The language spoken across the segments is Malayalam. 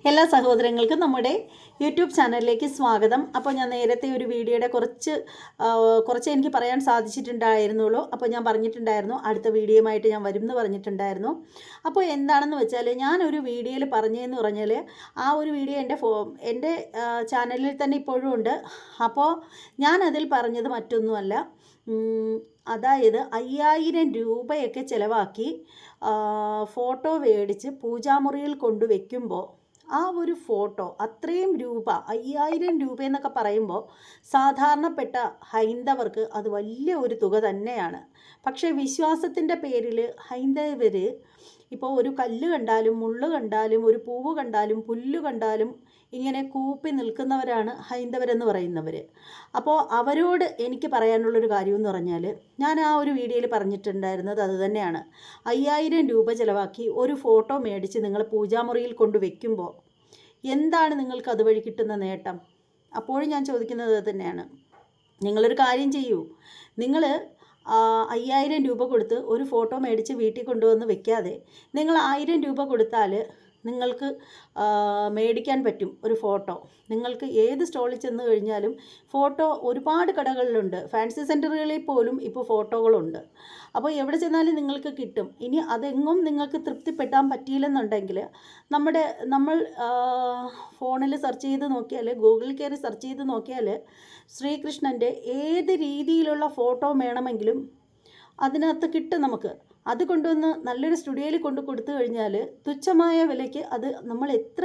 എല്ലാ സഹോദരങ്ങൾക്കും നമ്മുടെ യൂട്യൂബ് ചാനലിലേക്ക് സ്വാഗതം. അപ്പോൾ ഞാൻ നേരത്തെ ഒരു വീഡിയോയുടെ കുറച്ച് എനിക്ക് പറയാൻ സാധിച്ചിട്ടുണ്ടായിരുന്നുള്ളൂ. അപ്പോൾ ഞാൻ പറഞ്ഞിട്ടുണ്ടായിരുന്നു അടുത്ത വീഡിയോയുമായിട്ട് ഞാൻ വരും എന്ന് പറഞ്ഞിട്ടുണ്ടായിരുന്നു. അപ്പോൾ എന്താണെന്ന് വെച്ചാൽ ഞാനൊരു വീഡിയോയിൽ പറഞ്ഞതെന്ന് പറഞ്ഞാൽ ആ ഒരു വീഡിയോ എൻ്റെ ചാനലിൽ തന്നെ ഇപ്പോഴും ഉണ്ട്. അപ്പോൾ ഞാനതിൽ പറഞ്ഞത് മറ്റൊന്നുമല്ല, അതായത് 5000 രൂപയൊക്കെ ചിലവാക്കി ഫോട്ടോ മേടിച്ച് പൂജാമുറിയിൽ കൊണ്ടുവയ്ക്കുമ്പോൾ ആ ഒരു ഫോട്ടോ അത്രയും രൂപ 5000 രൂപ എന്നൊക്കെ പറയുമ്പോൾ സാധാരണപ്പെട്ട ഹൈന്ദവർക്ക് അത് വലിയ ഒരു തുക തന്നെയാണ്. പക്ഷേ വിശ്വാസത്തിൻ്റെ പേരിൽ ഹൈന്ദവർ ഇപ്പോൾ ഒരു കല്ല് കണ്ടാലും മുള്ള് കണ്ടാലും ഒരു പൂവ് കണ്ടാലും പുല്ല് കണ്ടാലും ഇങ്ങനെ കൂപ്പി നിൽക്കുന്നവരാണ് ഹൈന്ദവരെന്ന് പറയുന്നവർ. അപ്പോൾ അവരോട് എനിക്ക് പറയാനുള്ളൊരു കാര്യമെന്ന് പറഞ്ഞാൽ, ഞാൻ ആ ഒരു വീഡിയോയിൽ പറഞ്ഞിട്ടുണ്ടായിരുന്നത് അത് തന്നെയാണ്. 5000 രൂപ ചിലവാക്കി ഒരു ഫോട്ടോ മേടിച്ച് നിങ്ങൾ പൂജാമുറിയിൽ കൊണ്ടുവയ്ക്കുമ്പോൾ എന്താണ് നിങ്ങൾക്ക് അതുവഴി കിട്ടുന്ന നേട്ടം? അപ്പോഴും ഞാൻ ചോദിക്കുന്നത് അത് തന്നെയാണ്. നിങ്ങളൊരു കാര്യം ചെയ്യൂ, നിങ്ങൾ 5000 രൂപ കൊടുത്ത് ഒരു ഫോട്ടോ മേടിച്ച് വീട്ടിൽ കൊണ്ടുവന്ന് വെക്കാതെ നിങ്ങൾ 1000 രൂപ കൊടുത്താൽ നിങ്ങൾക്ക് മേടിക്കാൻ പറ്റും ഒരു ഫോട്ടോ. നിങ്ങൾക്ക് ഏത് സ്റ്റോളിൽ ചെന്ന് കഴിഞ്ഞാലും ഫോട്ടോ ഒരുപാട് കടകളിലുണ്ട്, ഫാൻസി സെൻറ്ററുകളിൽ പോലും ഇപ്പോൾ ഫോട്ടോകളുണ്ട്. അപ്പോൾ എവിടെ ചെന്നാലും നിങ്ങൾക്ക് കിട്ടും. ഇനി അതെങ്ങും നിങ്ങൾക്ക് തൃപ്തിപ്പെട്ടാൻ പറ്റിയില്ലെന്നുണ്ടെങ്കിൽ നമ്മൾ ഫോണിൽ സെർച്ച് ചെയ്ത് നോക്കിയാൽ, ഗൂഗിളിൽ കയറി സെർച്ച് ചെയ്ത് നോക്കിയാൽ ശ്രീകൃഷ്ണൻ്റെ ഏത് രീതിയിലുള്ള ഫോട്ടോ വേണമെങ്കിലും അതിനകത്ത് കിട്ടും നമുക്ക്. അത് കൊണ്ടുവന്ന് നല്ലൊരു സ്റ്റുഡിയോയിൽ കൊടുത്തു കഴിഞ്ഞാൽ തുച്ഛമായ വിലയ്ക്ക് അത് നമ്മൾ എത്ര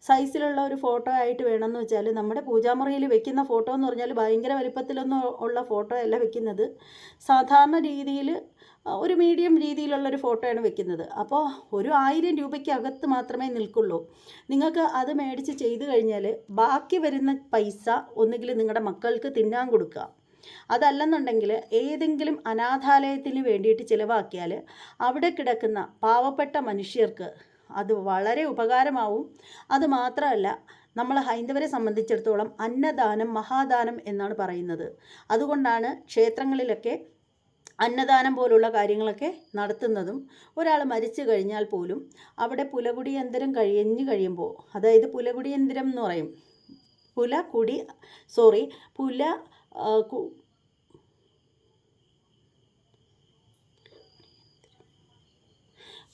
സൈസിലുള്ള ഒരു ഫോട്ടോ ആയിട്ട് വേണമെന്ന് വെച്ചാൽ, നമ്മുടെ പൂജാമുറിയിൽ വെക്കുന്ന ഫോട്ടോ എന്ന് പറഞ്ഞാൽ ഭയങ്കര വലിപ്പത്തിലൊന്നും ഉള്ള ഫോട്ടോ അല്ല വെക്കുന്നത്, സാധാരണ രീതിയിൽ ഒരു മീഡിയം രീതിയിലുള്ളൊരു ഫോട്ടോയാണ് വെക്കുന്നത്. അപ്പോൾ ഒരു 1000 രൂപയ്ക്കകത്ത് മാത്രമേ നിൽക്കുള്ളൂ. നിങ്ങൾക്ക് അത് മേടിച്ച് ചെയ്തു കഴിഞ്ഞാൽ ബാക്കി വരുന്ന പൈസ ഒന്നുകിൽ നിങ്ങളുടെ മക്കൾക്ക് തിന്നാൻ കൊടുക്കുക, അതല്ലെന്നുണ്ടെങ്കിൽ ഏതെങ്കിലും അനാഥാലയത്തിന് വേണ്ടിയിട്ട് ചിലവാക്കിയാൽ അവിടെ കിടക്കുന്ന പാവപ്പെട്ട മനുഷ്യർക്ക് അത് വളരെ ഉപകാരമാവും. അതുമാത്രമല്ല, നമ്മൾ ഹൈന്ദവരെ സംബന്ധിച്ചിടത്തോളം അന്നദാനം മഹാദാനം എന്നാണ് പറയുന്നത്. അതുകൊണ്ടാണ് ക്ഷേത്രങ്ങളിലൊക്കെ അന്നദാനം പോലുള്ള കാര്യങ്ങളൊക്കെ നടത്തുന്നതും. ഒരാൾ മരിച്ചു കഴിഞ്ഞാൽ പോലും അവിടെ പുലകുടിയന്തരം കഴിയുമ്പോൾ, അതായത് പുലകുടിയന്തരം എന്ന് പറയും,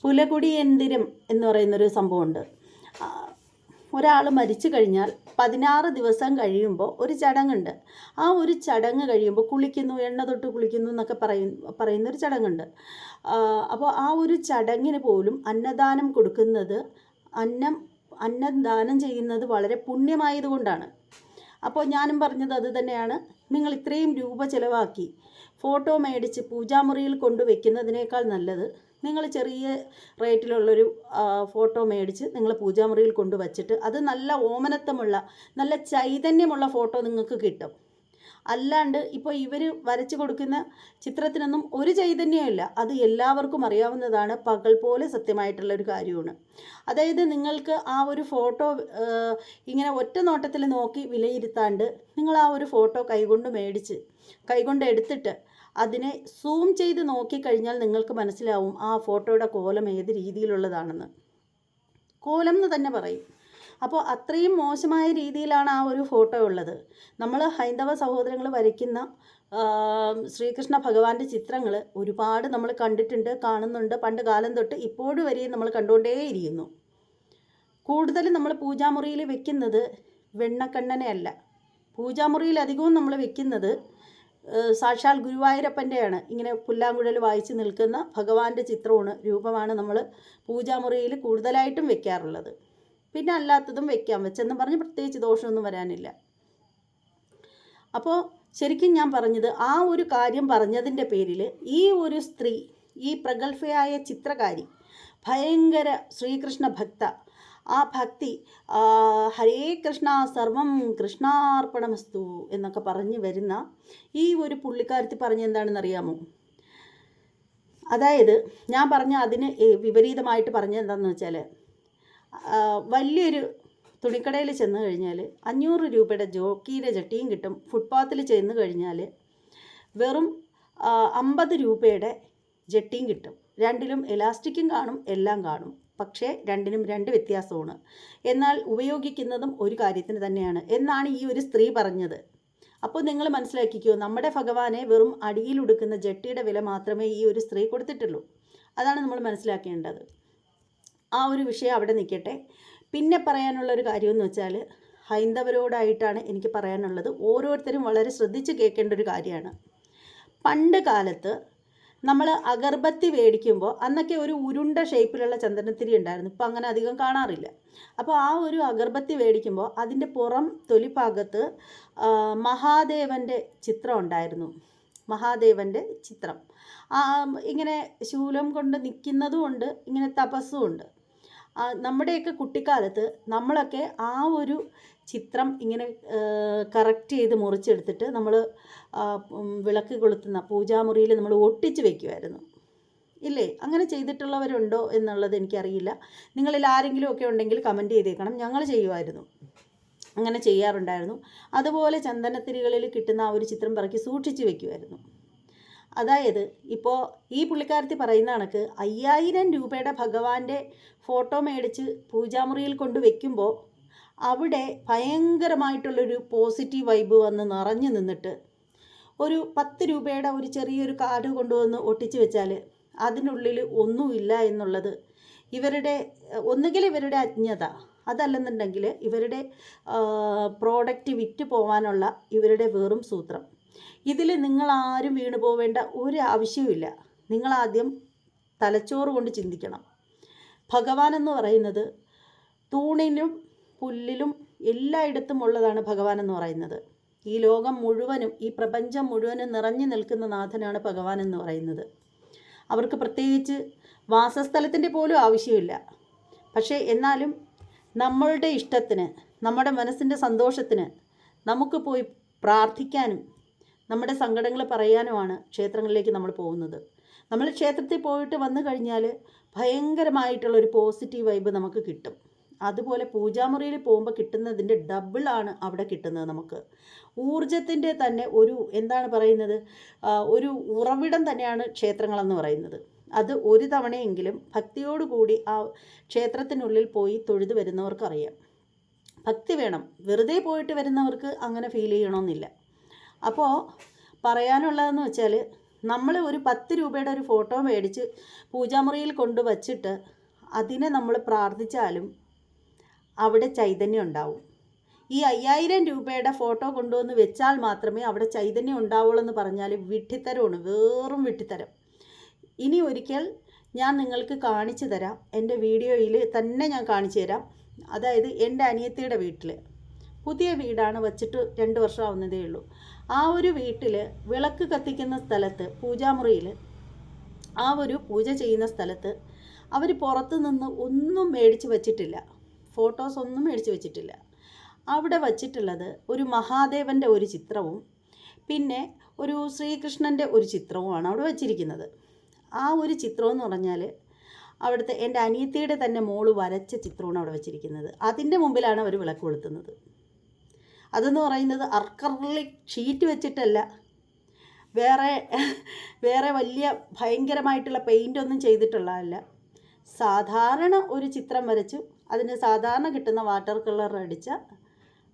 പുലകുടിയന്തിരം എന്ന് പറയുന്നൊരു സംഭവമുണ്ട്. ഒരാൾ മരിച്ചു കഴിഞ്ഞാൽ 16 ദിവസം കഴിയുമ്പോൾ ഒരു ചടങ്ങുണ്ട്. ആ ഒരു ചടങ്ങ് കഴിയുമ്പോൾ കുളിക്കുന്നു, എണ്ണ തൊട്ട് കുളിക്കുന്നു എന്നൊക്കെ പറയുന്നൊരു ചടങ്ങുണ്ട്. അപ്പോൾ ആ ഒരു ചടങ്ങിന് പോലും അന്നദാനം കൊടുക്കുന്നത്, അന്നദാനം ചെയ്യുന്നത് വളരെ പുണ്യമായതുകൊണ്ടാണ്. അപ്പോൾ ഞാനും പറഞ്ഞത് അത് തന്നെയാണ്. നിങ്ങൾ ഇത്രയും രൂപ ചിലവാക്കി ഫോട്ടോ മേടിച്ച് പൂജാമുറിയിൽ കൊണ്ടുവയ്ക്കുന്നതിനേക്കാൾ നല്ലത് നിങ്ങൾ ചെറിയ റേറ്റിലുള്ളൊരു ഫോട്ടോ മേടിച്ച് നിങ്ങൾ പൂജാമുറിയിൽ കൊണ്ടുവച്ചിട്ട് അത് നല്ല ഓമനത്വമുള്ള നല്ല ചൈതന്യമുള്ള ഫോട്ടോ നിങ്ങൾക്ക് കിട്ടും. അല്ലാണ്ട് ഇപ്പോൾ ഇവർ വരച്ച് കൊടുക്കുന്ന ചിത്രത്തിനൊന്നും ഒരു ചൈതന്യമില്ല. അത് എല്ലാവർക്കും അറിയാവുന്നതാണ്, പകൽ പോലെ സത്യമായിട്ടുള്ളൊരു കാര്യമാണ്. അതായത് നിങ്ങൾക്ക് ആ ഒരു ഫോട്ടോ ഇങ്ങനെ ഒറ്റ നോട്ടത്തിൽ നോക്കി വിലയിരുത്താണ്ട് നിങ്ങൾ ആ ഒരു ഫോട്ടോ കൈകൊണ്ട് എടുത്തിട്ട് അതിനെ സൂം ചെയ്ത് നോക്കിക്കഴിഞ്ഞാൽ നിങ്ങൾക്ക് മനസ്സിലാവും ആ ഫോട്ടോയുടെ കോലം ഏത് രീതിയിലുള്ളതാണെന്ന്. കോലം എന്ന് തന്നെ പറയും. അപ്പോൾ അത്രയും മോശമായ രീതിയിലാണ് ആ ഒരു ഫോട്ടോ ഉള്ളത്. നമ്മൾ ഹൈന്ദവ സഹോദരങ്ങൾ വരയ്ക്കുന്ന ശ്രീകൃഷ്ണ ഭഗവാന്റെ ചിത്രങ്ങൾ ഒരുപാട് നമ്മൾ കണ്ടിട്ടുണ്ട്, കാണുന്നുണ്ട്. പണ്ട് കാലം തൊട്ട് ഇപ്പോഴും വരെയും നമ്മൾ കണ്ടുകൊണ്ടേയിരിക്കുന്നു. കൂടുതലും നമ്മൾ പൂജാമുറിയിൽ വെക്കുന്നത് വെണ്ണക്കണ്ണനെ അല്ല. പൂജാമുറിയിൽ അധികവും നമ്മൾ വെക്കുന്നത് സാക്ഷാൽ ഗുരുവായൂരപ്പൻ്റെയാണ്. ഇങ്ങനെ പുല്ലാങ്കുഴൽ വായിച്ച് നിൽക്കുന്ന ഭഗവാന്റെ രൂപമാണ് നമ്മൾ പൂജാമുറിയിൽ കൂടുതലായിട്ടും വെക്കാറുള്ളത്. പിന്നെ അല്ലാത്തതും വെക്കാം, വെച്ചെന്ന് പറഞ്ഞ് പ്രത്യേകിച്ച് ദോഷമൊന്നും വരാനില്ല. അപ്പോൾ ശരിക്കും ഞാൻ പറഞ്ഞത്, ആ ഒരു കാര്യം പറഞ്ഞതിൻ്റെ പേരിൽ ഈ ഒരു സ്ത്രീ, ഈ പ്രഗത്ഭയായ ചിത്രകാരി, ഭയങ്കര ശ്രീകൃഷ്ണ ഭക്ത, ആ ഭക്തി ഹരേ കൃഷ്ണ സർവം കൃഷ്ണാർപ്പണമസ്തു എന്നൊക്കെ പറഞ്ഞ് വരുന്ന ഈ ഒരു പുള്ളിക്കാരത്തി പറഞ്ഞെന്താണെന്ന് അറിയാമോ? അതായത് ഞാൻ പറഞ്ഞ അതിന് വിപരീതമായിട്ട് പറഞ്ഞെന്താണെന്ന് വെച്ചാൽ, വലിയൊരു തുണിക്കടയിൽ ചെന്ന് കഴിഞ്ഞാൽ 500 രൂപയുടെ ജോക്കിയുടെ ചട്ടിയും കിട്ടും. ഫുട്പാത്തിൽ ചെന്ന് കഴിഞ്ഞാൽ വെറും 50 രൂപയുടെ ജട്ടിയും കിട്ടും. രണ്ടിലും എലാസ്റ്റിക്കും കാണും, എല്ലാം കാണും. പക്ഷേ രണ്ടിനും രണ്ട് വ്യത്യാസമാണ്. എന്നാൽ ഉപയോഗിക്കുന്നതും ഒരു കാര്യത്തിന് തന്നെയാണ് എന്നാണ് ഈ ഒരു സ്ത്രീ പറഞ്ഞത്. അപ്പോൾ നിങ്ങൾ മനസ്സിലാക്കിക്കോ, നമ്മുടെ ഭഗവാനെ വെറും അടിയിലുടുക്കുന്ന ജട്ടിയുടെ വില മാത്രമേ ഈ ഒരു സ്ത്രീ കൊടുത്തിട്ടുള്ളൂ. അതാണ് നമ്മൾ മനസ്സിലാക്കേണ്ടത്. ആ ഒരു വിഷയം അവിടെ നിൽക്കട്ടെ. പിന്നെ പറയാനുള്ളൊരു കാര്യമെന്ന് വെച്ചാൽ, ഹൈന്ദവരോടായിട്ടാണ് എനിക്ക് പറയാനുള്ളത്. ഓരോരുത്തരും വളരെ ശ്രദ്ധിച്ച് കേൾക്കേണ്ട ഒരു കാര്യമാണ്. പണ്ട് കാലത്ത് നമ്മൾ അഗർബത്തി മേടിക്കുമ്പോൾ അന്നൊക്കെ ഒരു ഉരുണ്ട ഷേപ്പിലുള്ള ചന്ദനത്തിരി ഉണ്ടായിരുന്നു. ഇപ്പം അങ്ങനെ അധികം കാണാറില്ല. അപ്പോൾ ആ ഒരു അഗർബത്തി മേടിക്കുമ്പോൾ അതിൻ്റെ പുറം തൊലിഭാഗത്ത് മഹാദേവൻ്റെ ചിത്രം ഉണ്ടായിരുന്നു. മഹാദേവൻ്റെ ചിത്രം ഇങ്ങനെ ശൂലം കൊണ്ട് നിൽക്കുന്നതും ഉണ്ട്, ഇങ്ങനെ തപസ്സും ഉണ്ട്. നമ്മുടെയൊക്കെ കുട്ടിക്കാലത്ത് നമ്മളൊക്കെ ആ ഒരു ചിത്രം ഇങ്ങനെ കറക്റ്റ് ചെയ്ത് മുറിച്ചെടുത്തിട്ട് നമ്മൾ വിളക്ക് കൊളുത്തുന്ന പൂജാമുറിയിൽ നമ്മൾ ഒട്ടിച്ച് വയ്ക്കുമായിരുന്നു. ഇല്ലേ? അങ്ങനെ ചെയ്തിട്ടുള്ളവരുണ്ടോ എന്നുള്ളത് എനിക്കറിയില്ല. നിങ്ങളിൽ ആരെങ്കിലും ഒക്കെ ഉണ്ടെങ്കിൽ കമൻറ്റ് ചെയ്തേക്കണം. ഞങ്ങൾ ചെയ്യുമായിരുന്നു, അങ്ങനെ ചെയ്യാറുണ്ടായിരുന്നു. അതുപോലെ ചന്ദനത്തിരികളിൽ കിട്ടുന്ന ആ ഒരു ചിത്രം പറക്കി സൂക്ഷിച്ച് വയ്ക്കുമായിരുന്നു. അതായത് ഇപ്പോൾ ഈ പുള്ളിക്കാരത്തി പറയുന്ന കണക്ക് 5000 രൂപയുടെ ഭഗവാന്റെ ഫോട്ടോ മേടിച്ച് പൂജാമുറിയിൽ കൊണ്ട് വെക്കുമ്പോൾ അവിടെ ഭയങ്കരമായിട്ടുള്ളൊരു പോസിറ്റീവ് വൈബ് വന്ന് നിറഞ്ഞു നിന്നിട്ട് ഒരു 10 രൂപയുടെ ഒരു ചെറിയൊരു കാർഡ് കൊണ്ടുവന്ന് ഒട്ടിച്ച് വെച്ചാൽ അതിനുള്ളിൽ ഒന്നുമില്ല എന്നുള്ളത് ഒന്നുകിൽ ഇവരുടെ അജ്ഞത, അതല്ലെന്നുണ്ടെങ്കിൽ ഇവരുടെ പ്രോഡക്റ്റ് വിറ്റ് പോകാനുള്ള ഇവരുടെ വെറും സൂത്രം. ഇതിൽ നിങ്ങളാരും വീണു പോവേണ്ട ഒരു ആവശ്യവുമില്ല. നിങ്ങളാദ്യം തലച്ചോറ് കൊണ്ട് ചിന്തിക്കണം. ഭഗവാനെന്ന് പറയുന്നത് തൂണിലും പുല്ലിലും എല്ലായിടത്തും ഉള്ളതാണ് ഭഗവാനെന്ന് പറയുന്നത്. ഈ ലോകം മുഴുവനും, ഈ പ്രപഞ്ചം മുഴുവനും നിറഞ്ഞു നിൽക്കുന്ന നാഥനാണ് ഭഗവാൻ എന്ന് പറയുന്നത്. അവർക്ക് പ്രത്യേകിച്ച് വാസസ്ഥലത്തിൻ്റെ പോലും ആവശ്യമില്ല. പക്ഷേ എന്നാലും നമ്മളുടെ ഇഷ്ടത്തിന്, നമ്മുടെ മനസ്സിൻ്റെ സന്തോഷത്തിന് നമുക്ക് പോയി പ്രാർത്ഥിക്കാനും നമ്മുടെ സങ്കടങ്ങൾ പറയാനുമാണ് ക്ഷേത്രങ്ങളിലേക്ക് നമ്മൾ പോകുന്നത്. നമ്മൾ ക്ഷേത്രത്തിൽ പോയിട്ട് വന്നു കഴിഞ്ഞാൽ ഭയങ്കരമായിട്ടുള്ളൊരു പോസിറ്റീവ് വൈബ് നമുക്ക് കിട്ടും. അതുപോലെ പൂജാമുറിയിൽ പോകുമ്പോൾ കിട്ടുന്നതിൻ്റെ ഡബിളാണ് അവിടെ കിട്ടുന്നത്. നമുക്ക് ഊർജത്തിൻ്റെ തന്നെ ഒരു എന്താണ് പറയുന്നത്, ഒരു ഉറവിടം തന്നെയാണ് ക്ഷേത്രങ്ങളെന്ന് പറയുന്നത്. അത് ഒരു തവണയെങ്കിലും ഭക്തിയോടുകൂടി ആ ക്ഷേത്രത്തിനുള്ളിൽ പോയി തൊഴുത് വരുന്നവർക്കറിയാം. ഭക്തി വേണം. വെറുതെ പോയിട്ട് വരുന്നവർക്ക് അങ്ങനെ ഫീൽ ചെയ്യണമെന്നില്ല. അപ്പോൾ പറയാനുള്ളതെന്ന് വെച്ചാൽ, നമ്മൾ ഒരു 10 രൂപയുടെ ഒരു ഫോട്ടോ മേടിച്ച് പൂജാമുറിയിൽ കൊണ്ടുവച്ചിട്ട് അതിനെ നമ്മൾ പ്രാർത്ഥിച്ചാലും അവിടെ ചൈതന്യം ഉണ്ടാവും. ഈ 5000 രൂപയുടെ ഫോട്ടോ കൊണ്ടുവന്ന് വെച്ചാൽ മാത്രമേ അവിടെ ചൈതന്യം ഉണ്ടാവുള്ളൂ എന്ന് പറഞ്ഞാൽ വിഡ്ഢിത്തരമാണ്, വെറും വിഡ്ഢിത്തരം. ഇനി ഒരിക്കൽ ഞാൻ നിങ്ങൾക്ക് കാണിച്ചു തരാം, എൻ്റെ വീഡിയോയിൽ തന്നെ ഞാൻ കാണിച്ചു തരാം. അതായത് എൻ്റെ അനിയത്തിയുടെ വീട്ടിൽ, പുതിയ വീടാണ്, വച്ചിട്ട് 2 വർഷം ആവുന്നതേ ഉള്ളൂ. ആ ഒരു വീട്ടിൽ വിളക്ക് കത്തിക്കുന്ന സ്ഥലത്ത്, പൂജാമുറിയിൽ ആ ഒരു പൂജ ചെയ്യുന്ന സ്ഥലത്ത് അവർ പുറത്തു നിന്ന് ഒന്നും മേടിച്ച് വച്ചിട്ടില്ല, ഫോട്ടോസ് ഒന്നും മേടിച്ച് വെച്ചിട്ടില്ല. അവിടെ വച്ചിട്ടുള്ളത് ഒരു മഹാദേവൻ്റെ ഒരു ചിത്രവും പിന്നെ ഒരു ശ്രീകൃഷ്ണൻ്റെ ഒരു ചിത്രവുമാണ് അവിടെ വച്ചിരിക്കുന്നത്. ആ ഒരു ചിത്രം എന്ന് പറഞ്ഞാൽ അവിടുത്തെ എൻ്റെ അനിയത്തിയുടെ തന്നെ മോള് വരച്ച ചിത്രമാണ് അവിടെ വച്ചിരിക്കുന്നത്. അതിൻ്റെ മുമ്പിലാണ് അവർ വിളക്ക് കൊളുത്തുന്നത്. അതെന്ന് പറയുന്നത് അർക്കർലിക് ഷീറ്റ് വെച്ചിട്ടല്ല, വേറെ വലിയ ഭയങ്കരമായിട്ടുള്ള പെയിൻ്റൊന്നും ചെയ്തിട്ടുള്ളതല്ല. സാധാരണ ഒരു ചിത്രം വരച്ചു അതിന് സാധാരണ കിട്ടുന്ന വാട്ടർ കളർ അടിച്ച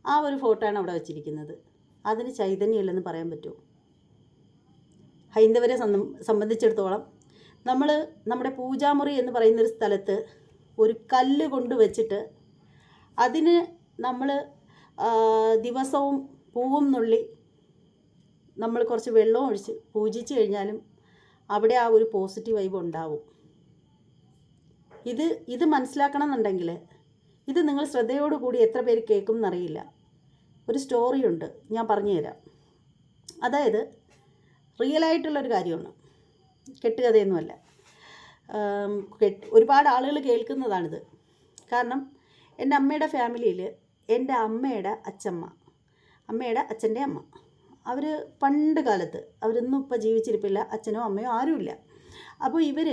ആ ഒരു ഫോട്ടോയാണ് അവിടെ വച്ചിരിക്കുന്നത്. അതിന് ചൈതന്യമില്ലെന്ന് പറയാൻ പറ്റുമോ? ഹൈന്ദവരെ സംബന്ധിച്ചിടത്തോളം നമ്മുടെ പൂജാമുറി എന്ന് പറയുന്നൊരു സ്ഥലത്ത് ഒരു കല്ല് കൊണ്ട് വെച്ചിട്ട് അതിന് നമ്മൾ ദിവസവും പൂവും നുള്ളി നമ്മൾ കുറച്ച് വെള്ളവും ഒഴിച്ച് പൂജിച്ച് കഴിഞ്ഞാലും അവിടെ ആ ഒരു പോസിറ്റീവ് വൈബ് ഉണ്ടാവും. ഇത് മനസ്സിലാക്കണം എന്നുണ്ടെങ്കിൽ ഇത് നിങ്ങൾ ശ്രദ്ധയോടുകൂടി എത്ര പേര് കേൾക്കും എന്നറിയില്ല. ഒരു സ്റ്റോറിയുണ്ട്, ഞാൻ പറഞ്ഞു തരാം. അതായത് റിയലായിട്ടുള്ളൊരു കാര്യമാണ്, കെട്ടുകഥയൊന്നുമല്ല. ഒരുപാട് ആളുകൾ കേൾക്കുന്നതാണിത്. കാരണം എൻ്റെ അമ്മയുടെ ഫാമിലിയിൽ എൻ്റെ അമ്മയുടെ അച്ഛമ്മ, അമ്മയുടെ അച്ഛൻ്റെ അമ്മ, അവർ പണ്ട് കാലത്ത്, അവരൊന്നും ഇപ്പോൾ ജീവിച്ചിരിപ്പില്ല, അച്ഛനോ അമ്മയോ ആരുമില്ല. അപ്പോൾ ഇവർ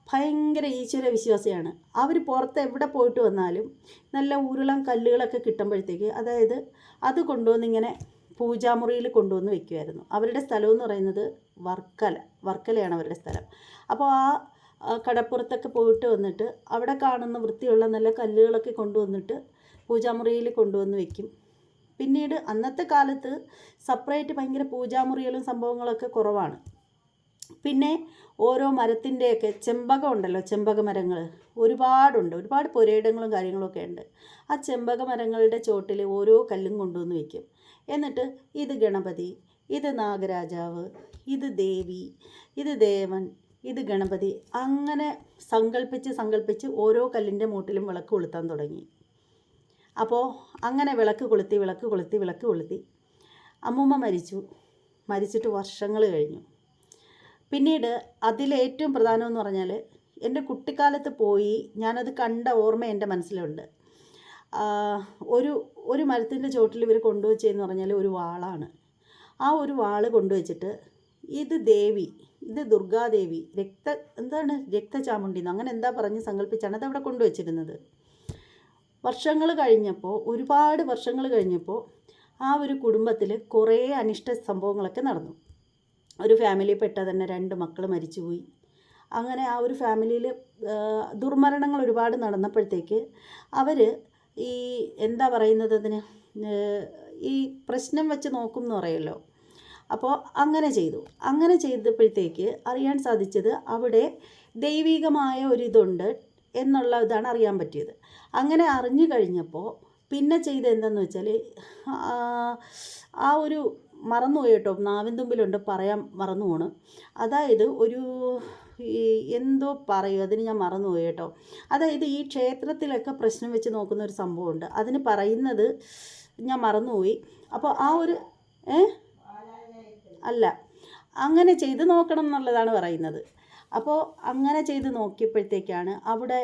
ഭയങ്കര ഈശ്വര വിശ്വാസിയാണ്. അവർ പുറത്ത് എവിടെ പോയിട്ട് വന്നാലും നല്ല ഉരുളം കല്ലുകളൊക്കെ കിട്ടുമ്പോഴത്തേക്ക്, അതായത് അത് കൊണ്ടുവന്നിങ്ങനെ പൂജാമുറിയിൽ കൊണ്ടുവന്ന് വെക്കുമായിരുന്നു. അവരുടെ സ്ഥലം എന്ന് പറയുന്നത് വർക്കലയാണ് അവരുടെ സ്ഥലം. അപ്പോൾ കടപ്പുറത്തൊക്കെ പോയിട്ട് വന്നിട്ട് അവിടെ കാണുന്ന വൃത്തിയുള്ള നല്ല കല്ലുകളൊക്കെ കൊണ്ടുവന്നിട്ട് പൂജാമുറിയിൽ കൊണ്ടുവന്ന് വയ്ക്കും. പിന്നീട് അന്നത്തെ കാലത്ത് സെപ്പറേറ്റ് ഭയങ്കര പൂജാമുറികളും സംഭവങ്ങളൊക്കെ കുറവാണ്. പിന്നെ ഓരോ മരത്തിൻ്റെയൊക്കെ ചെമ്പകം ഉണ്ടല്ലോ, ചെമ്പക മരങ്ങൾ ഒരുപാട് പുരയിടങ്ങളും കാര്യങ്ങളൊക്കെ ഉണ്ട്. ആ ചെമ്പക മരങ്ങളുടെ ചോട്ടിൽ ഓരോ കല്ലും കൊണ്ടുവന്ന് വയ്ക്കും. എന്നിട്ട് ഇത് ഗണപതി, ഇത് നാഗരാജാവ്, ഇത് ദേവി, ഇത് ദേവൻ, ഇത് ഗണപതി, അങ്ങനെ സങ്കല്പിച്ച് ഓരോ കല്ലിൻ്റെ മൂട്ടിലും വിളക്ക് കൊളുത്താൻ തുടങ്ങി. അപ്പോൾ അങ്ങനെ വിളക്ക് കൊളുത്തി അമ്മൂമ്മ മരിച്ചിട്ട് വർഷങ്ങൾ കഴിഞ്ഞു. പിന്നീട് അതിലേറ്റവും പ്രധാനമെന്ന് പറഞ്ഞാൽ എൻ്റെ കുട്ടിക്കാലത്ത് പോയി ഞാനത് കണ്ട ഓർമ്മ എൻ്റെ മനസ്സിലുണ്ട്. ഒരു മരത്തിൻ്റെ ചോട്ടിൽ ഇവർ കൊണ്ടുവച്ചതെന്ന് പറഞ്ഞാൽ ഒരു വാളാണ്. ആ ഒരു വാള് കൊണ്ടുവച്ചിട്ട് ഇത് ദേവി, ഇത് ദുർഗാദേവി, രക്തചാമുണ്ടി അങ്ങനെ എന്താ പറഞ്ഞ് സങ്കല്പിച്ചാണ് അതവിടെ കൊണ്ടുവച്ചിരുന്നത്. ഒരുപാട് വർഷങ്ങൾ കഴിഞ്ഞപ്പോൾ ആ ഒരു കുടുംബത്തിൽ കുറേ അനിഷ്ട സംഭവങ്ങളൊക്കെ നടന്നു. ഒരു ഫാമിലിയിൽപ്പെട്ട തന്നെ 2 മക്കൾ മരിച്ചുപോയി. അങ്ങനെ ആ ഒരു ഫാമിലിയിൽ ദുർമരണങ്ങൾ ഒരുപാട് നടന്നപ്പോഴത്തേക്ക് അവർ ഈ എന്താ പറയുന്നത് അതിന് ഈ പ്രശ്നം വെച്ച് നോക്കും എന്ന് പറയുമല്ലോ. അപ്പോൾ അങ്ങനെ ചെയ്തപ്പോഴത്തേക്ക് അറിയാൻ സാധിച്ചത് അവിടെ ദൈവികമായ ഒരിതുണ്ട് എന്നുള്ള ഇതാണ് അറിയാൻ പറ്റിയത്. അങ്ങനെ അറിഞ്ഞു കഴിഞ്ഞപ്പോൾ പിന്നെ ചെയ്ത് എന്താണെന്ന് വെച്ചാൽ ആ ഒരു മറന്നുപോയി കേട്ടോ, നാവിൻ തുമ്പിലുണ്ട്, പറയാൻ മറന്നു പോണ്. അതായത് എന്തോ പറയും, അതിന് ഞാൻ മറന്നുപോയി കേട്ടോ. അതായത് ഈ ക്ഷേത്രത്തിലൊക്കെ പ്രശ്നം വെച്ച് നോക്കുന്ന ഒരു സംഭവമുണ്ട്, അതിന് പറയുന്നത് ഞാൻ മറന്നുപോയി. അപ്പോൾ ആ ഒരു അല്ല, അങ്ങനെ ചെയ്ത് നോക്കണം എന്നുള്ളതാണ് പറയുന്നത്. അപ്പോൾ അങ്ങനെ ചെയ്ത് നോക്കിയപ്പോഴത്തേക്കാണ് അവിടെ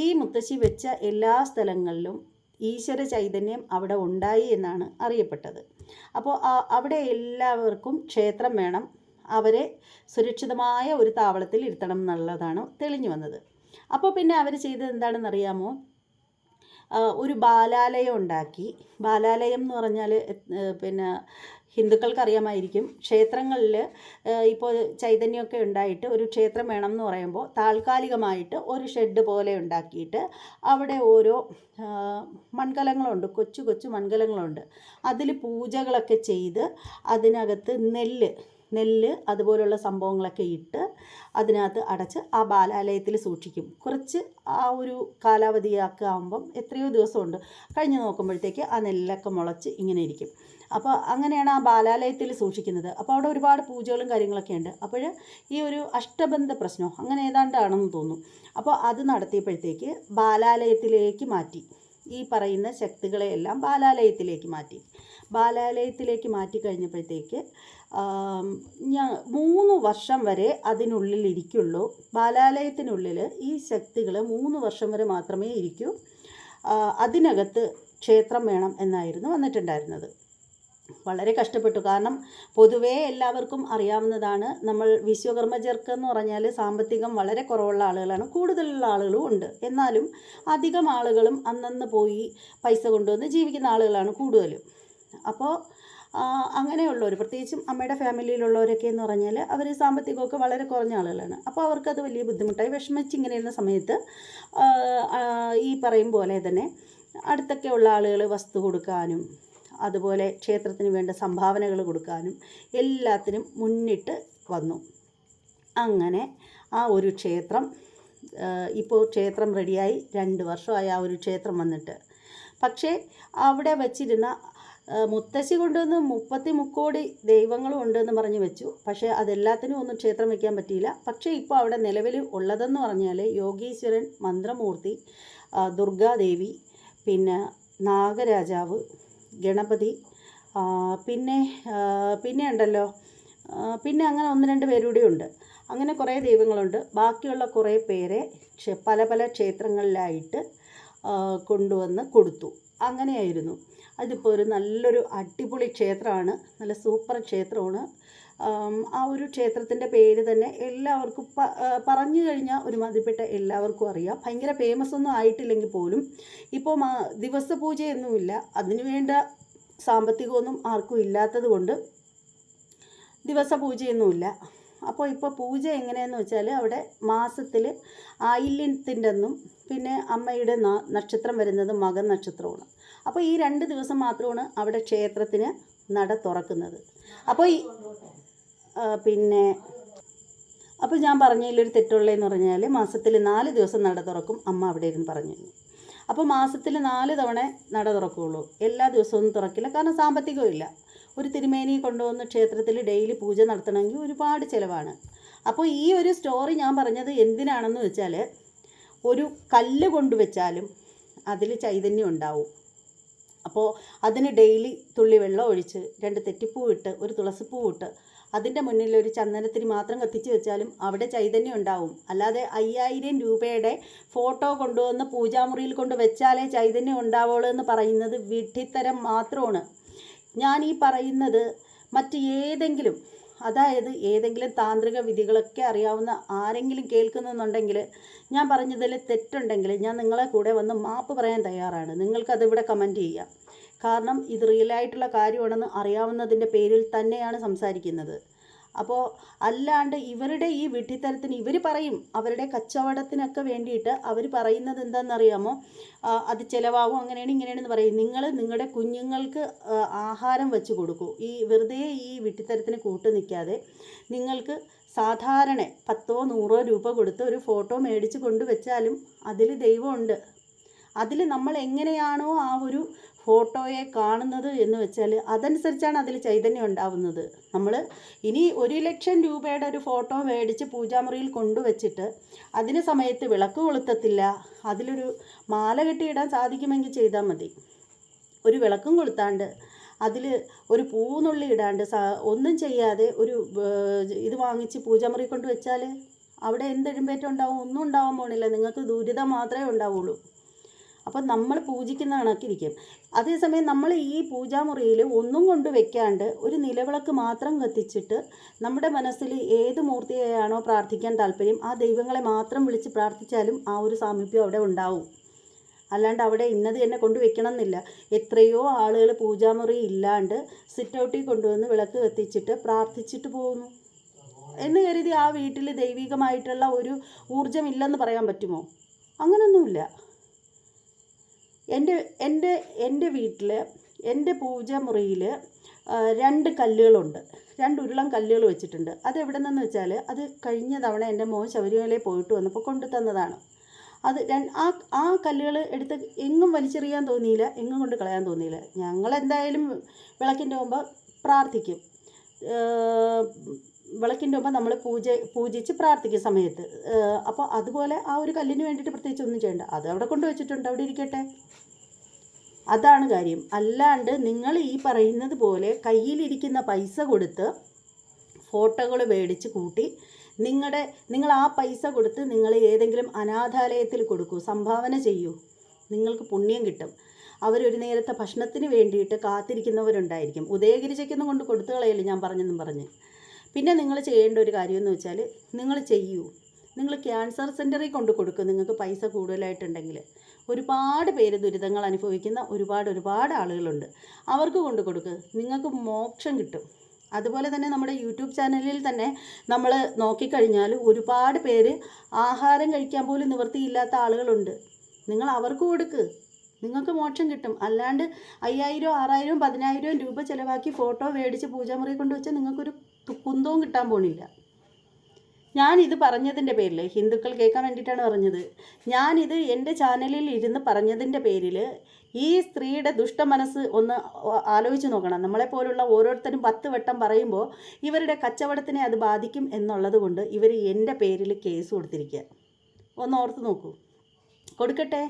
ഈ മുത്തശ്ശി വെച്ച എല്ലാ സ്ഥലങ്ങളിലും ഈശ്വര ചൈതന്യം അവിടെ ഉണ്ടായി എന്നാണ് അറിയപ്പെട്ടത്. അപ്പോൾ അവിടെ എല്ലാവർക്കും ക്ഷേത്രം വേണം, അവരെ സുരക്ഷിതമായ ഒരു താവളത്തിൽ ഇരുത്തണം എന്നുള്ളതാണ് തെളിഞ്ഞു വന്നത്. അപ്പോൾ പിന്നെ അവർ ചെയ്തത് എന്താണെന്നറിയാമോ? ഒരു ബാലാലയം ഉണ്ടാക്കി. ബാലാലയം എന്ന് പറഞ്ഞാൽ പിന്നെ ഹിന്ദുക്കൾക്കറിയാമായിരിക്കും. ക്ഷേത്രങ്ങളിൽ ഇപ്പോൾ ചൈതന്യമൊക്കെ ഉണ്ടായിട്ട് ഒരു ക്ഷേത്രം വേണം എന്ന് പറയുമ്പോൾ താൽക്കാലികമായിട്ട് ഒരു ഷെഡ് പോലെ ഉണ്ടാക്കിയിട്ട് അവിടെ ഓരോ മൺകലങ്ങളുണ്ട്, കൊച്ചു മൺകലങ്ങളുണ്ട്. അതിൽ പൂജകളൊക്കെ ചെയ്ത് അതിനകത്ത് നെല്ല് അതുപോലുള്ള സംഭവങ്ങളൊക്കെ ഇട്ട് അതിനകത്ത് അടച്ച് ആ ബാലാലയത്തിൽ സൂക്ഷിക്കും. കുറച്ച് ആ ഒരു കാലാവധിയൊക്കെ ആകുമ്പം എത്രയോ ദിവസമുണ്ട്, കഴിഞ്ഞ് നോക്കുമ്പോഴത്തേക്ക് ആ നെല്ലൊക്കെ മുളച്ച് ഇങ്ങനെ ഇരിക്കും. അപ്പോൾ അങ്ങനെയാണ് ആ ബാലാലയത്തിൽ സൂക്ഷിക്കുന്നത്. അപ്പോൾ അവിടെ ഒരുപാട് പൂജകളും കാര്യങ്ങളൊക്കെ ഉണ്ട്. അപ്പോൾ ഈ ഒരു അഷ്ടബന്ധ പ്രശ്നം അങ്ങനെ ഏതാണ്ടാണെന്ന് തോന്നുന്നു. അപ്പോൾ അത് നടത്തിയപ്പോഴത്തേക്ക് ബാലാലയത്തിലേക്ക് മാറ്റി. ഈ പറയുന്ന ശക്തികളെയെല്ലാം ബാലാലയത്തിലേക്ക് മാറ്റി കഴിഞ്ഞപ്പോഴത്തേക്ക് 3 വർഷം വരെ അതിനുള്ളിൽ ഇരിക്കുള്ളൂ. ബാലാലയത്തിനുള്ളിൽ ഈ ശക്തികൾ 3 വർഷം വരെ മാത്രമേ ഇരിക്കൂ. അതിനകത്ത് ക്ഷേത്രം വേണം എന്നായിരുന്നു വന്നിട്ടുണ്ടായിരുന്നത്. വളരെ കഷ്ടപ്പെട്ടു. കാരണം പൊതുവേ എല്ലാവർക്കും അറിയാവുന്നതാണ്, നമ്മൾ വിശ്വകർമ്മജർക്ക് എന്ന് പറഞ്ഞാൽ സാമ്പത്തികം വളരെ കുറവുള്ള ആളുകളാണ്, കൂടുതലുള്ള ആളുകളും ഉണ്ട്. എന്നാലും അധികം ആളുകളും അന്നന്ന് പോയി പൈസ കൊണ്ടുവന്ന് ജീവിക്കുന്ന ആളുകളാണ് കൂടുതലും. അപ്പോൾ അങ്ങനെയുള്ളവർ, പ്രത്യേകിച്ചും അമ്മയുടെ ഫാമിലിയിലുള്ളവരൊക്കെ എന്ന് പറഞ്ഞാൽ അവർ സാമ്പത്തികമൊക്കെ വളരെ കുറഞ്ഞ ആളുകളാണ്. അപ്പോൾ അവർക്കത് വലിയ ബുദ്ധിമുട്ടായി വിഷമിച്ച് ഇങ്ങനെ ഇരുന്ന സമയത്ത് ഈ പറയും പോലെ തന്നെ അടുത്തൊക്കെ ഉള്ള ആളുകൾ വസ്തു കൊടുക്കാനും അതുപോലെ ക്ഷേത്രത്തിന് വേണ്ട സംഭാവനകൾ കൊടുക്കാനും എല്ലാത്തിനും മുന്നിട്ട് വന്നു. അങ്ങനെ ആ ഒരു ക്ഷേത്രം ഇപ്പോൾ ക്ഷേത്രം റെഡിയായി 2 വർഷമായി ആ ഒരു ക്ഷേത്രം വന്നിട്ട്. പക്ഷേ അവിടെ വച്ചിരുന്ന മുത്തശ്ശി കൊണ്ടുവന്ന് 33 ദൈവങ്ങളും ഉണ്ടെന്ന് പറഞ്ഞ് വെച്ചു. പക്ഷേ അതെല്ലാത്തിനും ഒന്നും ക്ഷേത്രം വയ്ക്കാൻ പറ്റിയില്ല. പക്ഷേ ഇപ്പോൾ അവിടെ നിലവിൽ ഉള്ളതെന്ന് പറഞ്ഞാൽ യോഗീശ്വരൻ, മന്ത്രമൂർത്തി, ദുർഗാദേവി, പിന്നെ നാഗരാജാവ്, ഗണപതി, പിന്നെ ഉണ്ടല്ലോ, പിന്നെ അങ്ങനെ 1-2 പേരൂടെ ഉണ്ട്. അങ്ങനെ കുറേ ദൈവങ്ങളുണ്ട്. ബാക്കിയുള്ള കുറേ പേരെ പല ക്ഷേത്രങ്ങളിലായിട്ട് കൊണ്ടുവന്ന് കൊടുത്തു. അങ്ങനെയായിരുന്നു. അതിപ്പോൾ ഒരു നല്ലൊരു അടിപൊളി ക്ഷേത്രമാണ്, നല്ല സൂപ്പർ ക്ഷേത്രമാണ്. ആ ഒരു ക്ഷേത്രത്തിൻ്റെ പേര് തന്നെ എല്ലാവർക്കും പറഞ്ഞു കഴിഞ്ഞാൽ ഒരുമാതിരിപ്പെട്ട എല്ലാവർക്കും അറിയാം. ഭയങ്കര ഫേമസ് ഒന്നും ആയിട്ടില്ലെങ്കിൽ പോലും ഇപ്പോൾ ദിവസപൂജയൊന്നുമില്ല, അതിനു വേണ്ട സാമ്പത്തികമൊന്നും ആർക്കും ഇല്ലാത്തത് കൊണ്ട് ദിവസപൂജയൊന്നുമില്ല. അപ്പോൾ ഇപ്പോൾ പൂജ എങ്ങനെയെന്ന് വെച്ചാൽ അവിടെ മാസത്തിൽ ആയില്യത്തിൻ്റെ അന്നും പിന്നെ അമ്മയുടെ നക്ഷത്രം വരുന്നത് മകൻ നക്ഷത്രമാണ്. അപ്പോൾ ഈ 2 ദിവസം മാത്രമാണ് അവിടെ ക്ഷേത്രത്തിന് നട തുറക്കുന്നത്. അപ്പോൾ പിന്നെ അപ്പോൾ ഞാൻ പറഞ്ഞതിലൊരു തെറ്റുള്ളതെന്ന് പറഞ്ഞാൽ മാസത്തിൽ 4 ദിവസം നട തുറക്കും അമ്മ അവിടെ ഇരുന്ന് പറഞ്ഞു. അപ്പോൾ മാസത്തിൽ 4 തവണ നട തുറക്കുകയുള്ളൂ, എല്ലാ ദിവസവും തുറക്കില്ല. കാരണം സാമ്പത്തികമില്ല. ഒരു തിരുമേനി കൊണ്ടുവന്ന് ക്ഷേത്രത്തിൽ ഡെയിലി പൂജ നടത്തണമെങ്കിൽ ഒരുപാട് ചിലവാണ്. അപ്പോൾ ഈ ഒരു സ്റ്റോറി ഞാൻ പറഞ്ഞത് എന്തിനാണെന്ന് വെച്ചാൽ, ഒരു കല്ല് കൊണ്ടുവച്ചാലും അതിൽ ചൈതന്യം ഉണ്ടാവും. അപ്പോൾ അതിന് ഡെയിലി തുള്ളി വെള്ളം ഒഴിച്ച് 2 തെറ്റിപ്പൂ ഇട്ട് ഒരു തുളസിപ്പൂ ഇട്ട് അതിൻ്റെ മുന്നിൽ ഒരു ചന്ദനത്തിരി മാത്രം കത്തിച്ച് വെച്ചാലും അവിടെ ചൈതന്യം ഉണ്ടാവും. അല്ലാതെ 5000 രൂപയുടെ ഫോട്ടോ കൊണ്ടുവന്ന് പൂജാമുറിയിൽ കൊണ്ട് വെച്ചാലേ ചൈതന്യം ഉണ്ടാവുള്ളൂ എന്ന് പറയുന്നത് വിഡ്ഢിത്തരം മാത്രമാണ്. ഞാൻ ഈ പറയുന്നത് മറ്റ് ഏതെങ്കിലും, അതായത് ഏതെങ്കിലും താന്ത്രിക വിധികളൊക്കെ അറിയാവുന്ന ആരെങ്കിലും കേൾക്കുന്നുണ്ടെങ്കിൽ, ഞാൻ പറഞ്ഞതിൽ തെറ്റുണ്ടെങ്കിൽ ഞാൻ നിങ്ങളെ കൂടെ വന്ന് മാപ്പ് പറയാൻ തയ്യാറാണ്. നിങ്ങൾക്കതിവിടെ കമൻറ്റ് ചെയ്യാം. കാരണം ഇത് റിയലായിട്ടുള്ള കാര്യമാണെന്ന് അറിയാവുന്നതിൻ്റെ പേരിൽ തന്നെയാണ് സംസാരിക്കുന്നത്. അപ്പോൾ അല്ലാണ്ട് ഇവരുടെ ഈ വിഡ്ഢിത്തരത്തിന് ഇവർ പറയും, അവരുടെ കച്ചവടത്തിനൊക്കെ വേണ്ടിയിട്ട് അവർ പറയുന്നത് എന്താണെന്നറിയാമോ, അത് ചിലവാകും, അങ്ങനെയാണ് ഇങ്ങനെയാണെന്ന് പറയും. നിങ്ങൾ നിങ്ങളുടെ കുഞ്ഞുങ്ങൾക്ക് ആഹാരം വെച്ച് കൊടുക്കൂ. ഈ വെറുതെ ഈ വിഡ്ഢിത്തരത്തിന് കൂട്ടു നിൽക്കാതെ നിങ്ങൾക്ക് സാധാരണ 10 100 രൂപ കൊടുത്ത് ഒരു ഫോട്ടോ മേടിച്ച് കൊണ്ടുവച്ചാലും അതിൽ ദൈവമുണ്ട്. അതിൽ നമ്മൾ എങ്ങനെയാണോ ആ ഒരു ഫോട്ടോയെ കാണുന്നത് എന്ന് വെച്ചാൽ അതനുസരിച്ചാണ് അതിൽ ചൈതന്യം ഉണ്ടാവുന്നത്. നമ്മൾ ഇനി 1 ലക്ഷം രൂപയുടെ ഒരു ഫോട്ടോ മേടിച്ച് പൂജാമുറിയിൽ കൊണ്ടുവച്ചിട്ട് അതിന് സമയത്ത് വിളക്ക് കൊളുത്തത്തില്ല, അതിലൊരു മാല കെട്ടിയിടാൻ സാധിക്കുമെങ്കിൽ ചെയ്താൽ മതി. ഒരു വിളക്കും കൊളുത്താണ്ട് അതിൽ ഒരു പൂന്നുള്ളി ഇടാണ്ട് ഒന്നും ചെയ്യാതെ ഒരു ഇത് വാങ്ങിച്ച് പൂജാമുറി കൊണ്ട് വെച്ചാൽ അവിടെ എന്തെഴുമ്പേറ്റം ഉണ്ടാവും? ഒന്നും ഉണ്ടാവാൻ പോണില്ല. നിങ്ങൾക്ക് ദുരിതം മാത്രമേ ഉണ്ടാവുള്ളൂ. അപ്പം നമ്മൾ പൂജിക്കുന്ന കണക്കിരിക്കും. അതേസമയം നമ്മൾ ഈ പൂജാമുറിയിൽ ഒന്നും കൊണ്ട് വെക്കാണ്ട് ഒരു നിലവിളക്ക് മാത്രം കത്തിച്ചിട്ട് നമ്മുടെ മനസ്സിൽ ഏത് മൂർത്തിയെയാണോ പ്രാർത്ഥിക്കാൻ താല്പര്യം ആ ദൈവങ്ങളെ മാത്രം വിളിച്ച് പ്രാർത്ഥിച്ചാലും ആ ഒരു സാമീപ്യം അവിടെ ഉണ്ടാവും. അല്ലാണ്ട് അവിടെ ഇന്നത് തന്നെ കൊണ്ടുവയ്ക്കണം എന്നില്ല. എത്രയോ ആളുകൾ പൂജാമുറി ഇല്ലാണ്ട് സിറ്റ് ഔട്ടിൽ കൊണ്ടുവന്ന് വിളക്ക് കത്തിച്ചിട്ട് പ്രാർത്ഥിച്ചിട്ട് പോകുന്നു എന്ന് കരുതി ആ വീട്ടിൽ ദൈവികമായിട്ടുള്ള ഒരു ഊർജ്ജം ഇല്ലെന്ന് പറയാൻ പറ്റുമോ? അങ്ങനൊന്നുമില്ല. എൻ്റെ വീട്ടിൽ എൻ്റെ പൂജാമുറിയിൽ 2 കല്ലുകളുണ്ട്. 2 ഉരുളം കല്ലുകൾ വെച്ചിട്ടുണ്ട്. അത് എവിടെ നിന്നെന്ന് വെച്ചാൽ അത് കഴിഞ്ഞ തവണ എൻ്റെ മോൻ ശബരിമലയിൽ പോയിട്ട് വന്നപ്പോൾ കൊണ്ടു തന്നതാണ്. അത് ആ കല്ലുകൾ എടുത്ത് എങ്ങും വലിച്ചെറിയാൻ തോന്നിയില്ല, എങ്ങും കൊണ്ട് കളയാൻ തോന്നിയില്ല. ഞങ്ങളെന്തായാലും വിളക്കിൻ്റെ മുമ്പ് പ്രാർത്ഥിക്കും. വിളക്കിൻ്റെ മുമ്പ് നമ്മൾ പൂജിച്ച് പ്രാർത്ഥിക്കും സമയത്ത്. അപ്പോൾ അതുപോലെ ആ ഒരു കല്ലിന് വേണ്ടിയിട്ട് പ്രത്യേകിച്ച് ഒന്നും ചെയ്യണ്ട. അത് അവിടെ കൊണ്ട് വെച്ചിട്ടുണ്ട്, അവിടെ ഇരിക്കട്ടെ. അതാണ് കാര്യം. അല്ലാണ്ട് നിങ്ങൾ ഈ പറയുന്നത് പോലെ കയ്യിലിരിക്കുന്ന പൈസ കൊടുത്ത് ഫോട്ടോകൾ മേടിച്ച് കൂട്ടി നിങ്ങൾ ആ പൈസ കൊടുത്ത് നിങ്ങൾ ഏതെങ്കിലും അനാഥാലയത്തിൽ കൊടുക്കൂ, സംഭാവന ചെയ്യൂ. നിങ്ങൾക്ക് പുണ്യം കിട്ടും. അവരൊരു നേരത്തെ ഭക്ഷണത്തിന് വേണ്ടിയിട്ട് കാത്തിരിക്കുന്നവരുണ്ടായിരിക്കും. ഉദയഗിരിച്ചയ്ക്കൊന്നും കൊണ്ട് കൊടുത്തു കളയല്ലേ ഞാൻ പറഞ്ഞെന്നും പറഞ്ഞ്. പിന്നെ നിങ്ങൾ ചെയ്യേണ്ട ഒരു കാര്യമെന്ന് വെച്ചാൽ നിങ്ങൾ ചെയ്യൂ. നിങ്ങൾ ക്യാൻസർ സെൻ്ററിൽ കൊണ്ട് കൊടുക്കും. നിങ്ങൾക്ക് പൈസ കൂടുതലായിട്ടുണ്ടെങ്കിൽ ഒരുപാട് പേര് ദുരിതങ്ങൾ അനുഭവിക്കുന്ന ഒരുപാട് ആളുകളുണ്ട്. അവർക്ക് കൊണ്ട് കൊടുക്കുക, നിങ്ങൾക്ക് മോക്ഷം കിട്ടും. അതുപോലെ തന്നെ നമ്മുടെ യൂട്യൂബ് ചാനലിൽ തന്നെ നമ്മൾ നോക്കിക്കഴിഞ്ഞാൽ ഒരുപാട് പേര് ആഹാരം കഴിക്കാൻ പോലും നിവൃത്തിയില്ലാത്ത ആളുകളുണ്ട്. നിങ്ങൾ അവർക്ക് കൊടുക്ക്, നിങ്ങൾക്ക് മോക്ഷം കിട്ടും. അല്ലാണ്ട് 5000 6000 10000 രൂപ ചിലവാക്കി ഫോട്ടോ മേടിച്ച് പൂജാമുറി കൊണ്ടുവച്ചാൽ നിങ്ങൾക്കൊരു കുന്തവും കിട്ടാൻ പോണില്ല. ഞാനിത് പറഞ്ഞതിൻ്റെ പേരിൽ ഹിന്ദുക്കൾ കേൾക്കാൻ വേണ്ടിയിട്ടാണ് പറഞ്ഞത്. ഞാനിത് എൻ്റെ ചാനലിൽ ഇരുന്ന് പറഞ്ഞതിൻ്റെ പേരിൽ ഈ സ്ത്രീയുടെ ദുഷ്ടമനസ്സ് ഒന്ന് ആലോചിച്ച് നോക്കണം. നമ്മളെപ്പോലുള്ള ഓരോരുത്തരും 10 വട്ടം പറയുമ്പോൾ ഇവരുടെ കച്ചവടത്തിനെ അത് ബാധിക്കും എന്നുള്ളത് കൊണ്ട് ഇവർ എൻ്റെ പേരിൽ കേസ് കൊടുത്തിരിക്കുക. ഒന്ന് ഓർത്ത് നോക്കൂ. കൊടുക്കട്ടെ,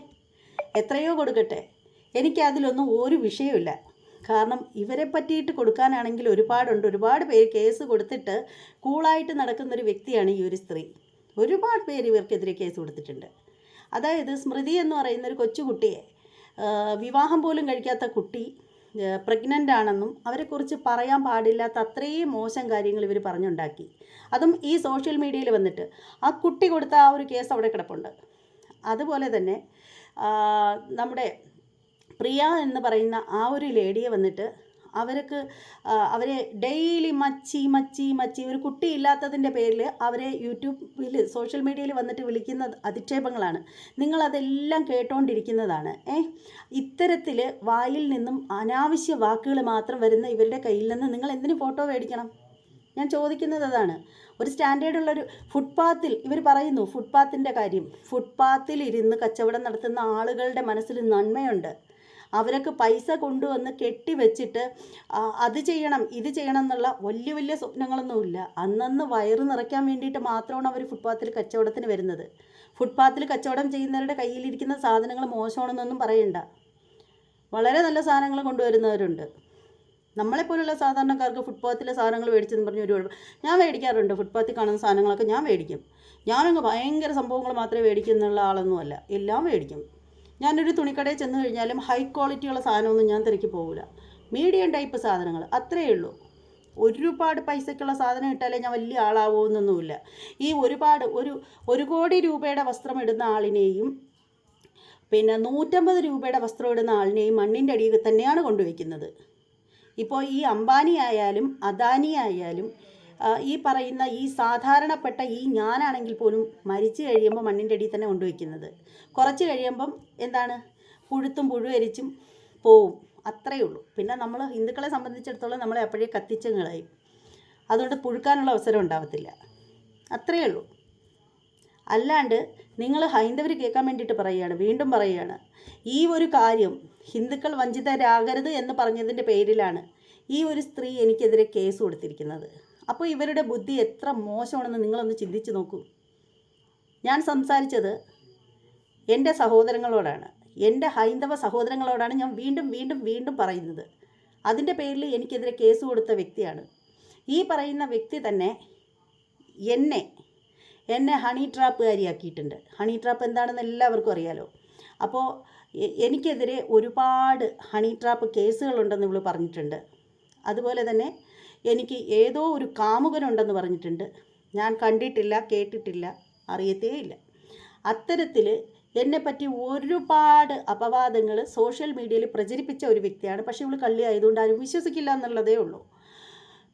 എത്രയോ കൊടുക്കട്ടെ. എനിക്കതിലൊന്നും ഒരു വിഷയമില്ല. കാരണം ഇവരെ പറ്റിയിട്ട് കൊടുക്കാനാണെങ്കിൽ ഒരുപാട് പേര് കേസ് കൊടുത്തിട്ട് കൂളായിട്ട് നടക്കുന്നൊരു വ്യക്തിയാണ് ഈ ഒരു സ്ത്രീ. ഒരുപാട് പേര് ഇവർക്കെതിരെ കേസ് കൊടുത്തിട്ടുണ്ട്. അതായത് സ്മൃതി എന്ന് പറയുന്നൊരു കൊച്ചുകുട്ടിയെ, വിവാഹം പോലും കഴിക്കാത്ത കുട്ടി പ്രഗ്നൻ്റ് ആണെന്നും അവരെക്കുറിച്ച് പറയാൻ പാടില്ലാത്ത അത്രയും മോശം കാര്യങ്ങൾ ഇവർ പറഞ്ഞുണ്ടാക്കി. അതും ഈ സോഷ്യൽ മീഡിയയിൽ വന്നിട്ട് ആ കുട്ടി കൊടുത്ത ആ ഒരു കേസ് അവിടെ കിടപ്പുണ്ട്. അതുപോലെ തന്നെ നമ്മുടെ പ്രിയ എന്ന് പറയുന്ന ആ ഒരു ലേഡിയെ വന്നിട്ട് അവരെ ഡെയിലി മച്ചി ഒരു കുട്ടിയില്ലാത്തതിൻ്റെ പേരിൽ അവരെ യൂട്യൂബിൽ സോഷ്യൽ മീഡിയയിൽ വന്നിട്ട് വിളിക്കുന്ന അധിക്ഷേപങ്ങളാണ്. നിങ്ങളതെല്ലാം കേട്ടോണ്ടിരിക്കുന്നതാണ്. ഇത്തരത്തിൽ വായിൽ നിന്നും അനാവശ്യ വാക്കുകൾ മാത്രം വരുന്ന ഇവരുടെ കയ്യിൽ നിന്ന് നിങ്ങൾ എന്തിനു ഫോട്ടോ മേടിക്കണം? ഞാൻ ചോദിക്കുന്നത് അതാണ്. ഒരു സ്റ്റാൻഡേർഡുള്ളൊരു ഫുട്പാത്തിൽ ഇവർ പറയുന്നു, ഫുട്പാത്തിൻ്റെ കാര്യം. ഫുട്പാത്തിൽ ഇരുന്ന് കച്ചവടം നടത്തുന്ന ആളുകളുടെ മനസ്സിൽ നന്മയുണ്ട്. അവരൊക്കെ പൈസ കൊണ്ടുവന്ന് കെട്ടിവെച്ചിട്ട് അത് ചെയ്യണം ഇത് ചെയ്യണം എന്നുള്ള വലിയ വലിയ സ്വപ്നങ്ങളൊന്നുമില്ല. അന്നന്ന് വയറ് നിറയ്ക്കാൻ വേണ്ടിയിട്ട് മാത്രമാണ് അവർ ഫുട്പാത്തിൽ കച്ചവടത്തിന് വരുന്നത്. ഫുട്പാത്തിൽ കച്ചവടം ചെയ്യുന്നവരുടെ കയ്യിലിരിക്കുന്ന സാധനങ്ങൾ മോശമാണെന്നൊന്നും പറയണ്ട. വളരെ നല്ല സാധനങ്ങൾ കൊണ്ടുവരുന്നവരുണ്ട്. നമ്മളെപ്പോലുള്ള സാധാരണക്കാർക്ക് ഫുട്പാത്തിലെ സാധനങ്ങൾ മേടിച്ചെന്ന് പറഞ്ഞ് ഒരു ഞാൻ മേടിക്കാറുണ്ട്. ഫുട്പാത്തിൽ കാണുന്ന സാധനങ്ങളൊക്കെ ഞാൻ മേടിക്കും. ഞാനങ്ങ് ഭയങ്കര സംഭവങ്ങൾ മാത്രമേ മേടിക്കുന്നുള്ള ആളൊന്നുമല്ല, എല്ലാം മേടിക്കും. ഞാനൊരു തുണിക്കടയിൽ ചെന്ന് കഴിഞ്ഞാലും ഹൈ ക്വാളിറ്റിയുള്ള സാധനമൊന്നും ഞാൻ തിരക്കി പോകില്ല. മീഡിയം ടൈപ്പ് സാധനങ്ങൾ അത്രയേ ഉള്ളൂ. ഒരുപാട് പൈസയ്ക്കുള്ള സാധനം ഇട്ടാലേ ഞാൻ വലിയ ആളാവുമെന്നൊന്നുമില്ല. ഈ ഒരു കോടി രൂപയുടെ വസ്ത്രം ഇടുന്ന ആളിനെയും പിന്നെ 150 രൂപയുടെ വസ്ത്രം ഇടുന്ന ആളിനെയും മണ്ണിൻ്റെ അടിയിൽ തന്നെയാണ് കൊണ്ടുവയ്ക്കുന്നത്. ഇപ്പോൾ ഈ അംബാനി ആയാലും അദാനി ആയാലും ഈ പറയുന്ന ഈ സാധാരണപ്പെട്ട ഈ ഞാനാണെങ്കിൽ പോലും മരിച്ചു കഴിയുമ്പോൾ മണ്ണിൻ്റെ അടിയിൽ തന്നെ കൊണ്ടുവയ്ക്കുന്നത്. കുറച്ച് കഴിയുമ്പം എന്താണ്, പുഴുവരിച്ചും പോവും. അത്രയേ ഉള്ളൂ. പിന്നെ നമ്മൾ ഹിന്ദുക്കളെ സംബന്ധിച്ചിടത്തോളം നമ്മളെ അപ്പോഴേ കത്തിച്ചും കളയും. അതുകൊണ്ട് പുഴുക്കാനുള്ള അവസരം ഉണ്ടാവത്തില്ല. അത്രയേ ഉള്ളൂ. അല്ലാണ്ട് നിങ്ങൾ ഹൈന്ദവർ കേൾക്കാൻ വേണ്ടിയിട്ട് വീണ്ടും പറയുകയാണ്, ഈ ഒരു കാര്യം ഹിന്ദുക്കൾ വഞ്ചിതരാകരുത് എന്ന് പറഞ്ഞതിൻ്റെ പേരിലാണ് ഈ ഒരു സ്ത്രീ എനിക്കെതിരെ കേസ് കൊടുത്തിരിക്കുന്നത്. അപ്പോൾ ഇവരുടെ ബുദ്ധി എത്ര മോശമാണെന്ന് നിങ്ങളൊന്ന് ചിന്തിച്ച് നോക്കൂ. ഞാൻ സംസാരിച്ചത് എൻ്റെ സഹോദരങ്ങളോടാണ്, എൻ്റെ ഹൈന്ദവ സഹോദരങ്ങളോടാണ് ഞാൻ വീണ്ടും പറയുന്നത്. അതിൻ്റെ പേരിൽ എനിക്കെതിരെ കേസ് കൊടുത്ത വ്യക്തിയാണ്. ഈ പറയുന്ന വ്യക്തി തന്നെ എന്നെ ഹണി ട്രാപ്പുകാരിയാക്കിയിട്ടുണ്ട്. ഹണി ട്രാപ്പ് എന്താണെന്ന് എല്ലാവർക്കും അറിയാലോ. അപ്പോൾ എനിക്കെതിരെ ഒരുപാട് ഹണി ട്രാപ്പ് കേസുകളുണ്ടെന്ന് ഇവൾ പറഞ്ഞിട്ടുണ്ട്. അതുപോലെ തന്നെ എനിക്ക് ഏതോ ഒരു കാമുകനുണ്ടെന്ന് പറഞ്ഞിട്ടുണ്ട്. ഞാൻ കണ്ടിട്ടില്ല, കേട്ടിട്ടില്ല, അറിയത്തേയില്ല. അത്തരത്തിൽ എന്നെപ്പറ്റി ഒരുപാട് അപവാദങ്ങൾ സോഷ്യൽ മീഡിയയിൽ പ്രചരിപ്പിച്ച ഒരു വ്യക്തിയാണ്. പക്ഷേ ഇവൾ കള്ളി ആയതുകൊണ്ട് ആരും വിശ്വസിക്കില്ല എന്നുള്ളതേ ഉള്ളൂ.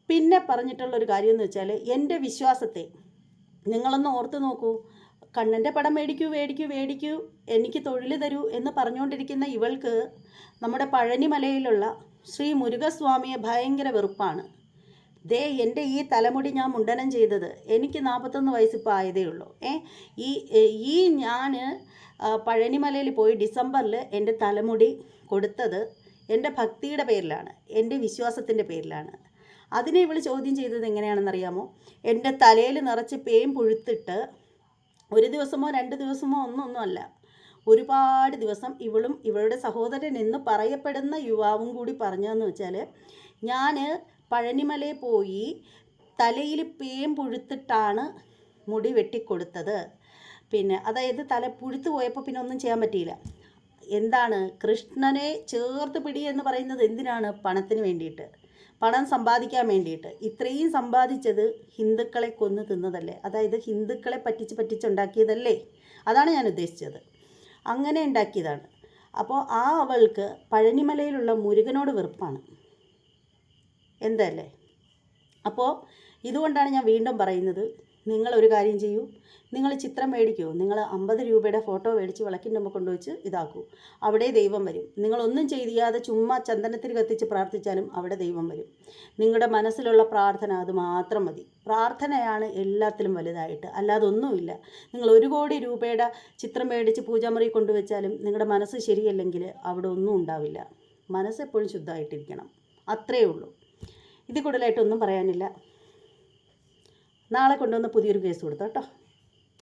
പിന്നെ പറഞ്ഞിട്ടുള്ളൊരു കാര്യം എന്ന് വെച്ചാൽ, എൻ്റെ വിശ്വാസത്തെ നിങ്ങളൊന്ന് ഓർത്ത് നോക്കൂ. കണ്ണൻ്റെ പടം മേടിക്കൂ, എനിക്ക് തൊഴിൽ തരൂ എന്ന് പറഞ്ഞുകൊണ്ടിരിക്കുന്ന ഇവൾക്ക് നമ്മുടെ പഴനിമലയിലുള്ള ശ്രീ മുരുകസ്വാമിയെ ഭയങ്കര വെറുപ്പാണ്. എൻ്റെ ഈ തലമുടി ഞാൻ മുണ്ടനം ചെയ്തത് എനിക്ക് 41 വയസ്സിപ്പോൾ ആയതേ ഉള്ളൂ. ഞാൻ പഴനിമലയിൽ പോയി ഡിസംബറിൽ എൻ്റെ തലമുടി കൊടുത്തത് എൻ്റെ ഭക്തിയുടെ പേരിലാണ്, എൻ്റെ വിശ്വാസത്തിൻ്റെ പേരിലാണ്. അതിനെ ഇവൾ ചോദ്യം ചെയ്തത് എങ്ങനെയാണെന്നറിയാമോ? എൻ്റെ തലയിൽ നിറച്ച് പേൻ പുഴുത്തിട്ട് 1 ദിവസമോ 2 ദിവസമോ ഒന്നുമല്ല, ഒരുപാട് ദിവസം ഇവളും ഇവളുടെ സഹോദരൻ എന്ന് പറയപ്പെടുന്ന യുവാവും കൂടി പറഞ്ഞതെന്ന് വെച്ചാൽ, ഞാൻ പഴനിമലയിൽ പോയി തലയിൽ പേൻ പുഴുത്തിട്ടാണ് മുടി വെട്ടിക്കൊടുത്തത്. പിന്നെ അതായത് തല പുഴുത്ത് പോയപ്പോൾ പിന്നെ ഒന്നും ചെയ്യാൻ പറ്റിയില്ല. എന്താണ്, കൃഷ്ണനെ ചേർത്ത് പിടി എന്ന് പറയുന്നത് എന്തിനാണ്? പണത്തിന് വേണ്ടിയിട്ട്, പണം സമ്പാദിക്കാൻ വേണ്ടിയിട്ട്. ഇത്രയും സമ്പാദിച്ചത് ഹിന്ദുക്കളെ കൊന്നു തിന്നതല്ലേ? അതായത് ഹിന്ദുക്കളെ പറ്റിച്ചുണ്ടാക്കിയതല്ലേ? അതാണ് ഞാൻ ഉദ്ദേശിച്ചത്. അങ്ങനെ ഉണ്ടാക്കിയതാണ്. അപ്പോൾ അവൾക്ക് പഴനിമലയിലുള്ള മുരുകനോട് വെറുപ്പാണ്. എന്തല്ലേ? അപ്പോൾ ഇതുകൊണ്ടാണ് ഞാൻ വീണ്ടും പറയുന്നത്, നിങ്ങളൊരു കാര്യം ചെയ്യൂ. നിങ്ങൾ ചിത്രം മേടിക്കൂ. നിങ്ങൾ 50 രൂപയുടെ ഫോട്ടോ മേടിച്ച് വിളക്കിൻ്റെ മുമ്പ് കൊണ്ടുവച്ച് ഇതാക്കൂ. അവിടെ ദൈവം വരും. നിങ്ങളൊന്നും ചെയ്യാതെ ചുമ്മാ ചന്ദനത്തിൽ കത്തിച്ച് പ്രാർത്ഥിച്ചാലും അവിടെ ദൈവം വരും. നിങ്ങളുടെ മനസ്സിലുള്ള പ്രാർത്ഥന അത് മാത്രം മതി. പ്രാർത്ഥനയാണ് എല്ലാത്തിലും വലുതായിട്ട്, അല്ലാതെ ഒന്നുമില്ല. നിങ്ങൾ 1 കോടി രൂപയുടെ ചിത്രം മേടിച്ച് പൂജാമുറി കൊണ്ടുവച്ചാലും നിങ്ങളുടെ മനസ്സ് ശരിയല്ലെങ്കിൽ അവിടെ ഒന്നും ഉണ്ടാവില്ല. മനസ്സെപ്പോഴും ശുദ്ധമായിട്ടിരിക്കണം. അത്രയേ ഉള്ളൂ. ഇതിൽ കൂടുതലായിട്ടൊന്നും പറയാനില്ല. നാളെ കൊണ്ടുവന്ന് പുതിയൊരു കേസ് കൊടുത്തോ കേട്ടോ.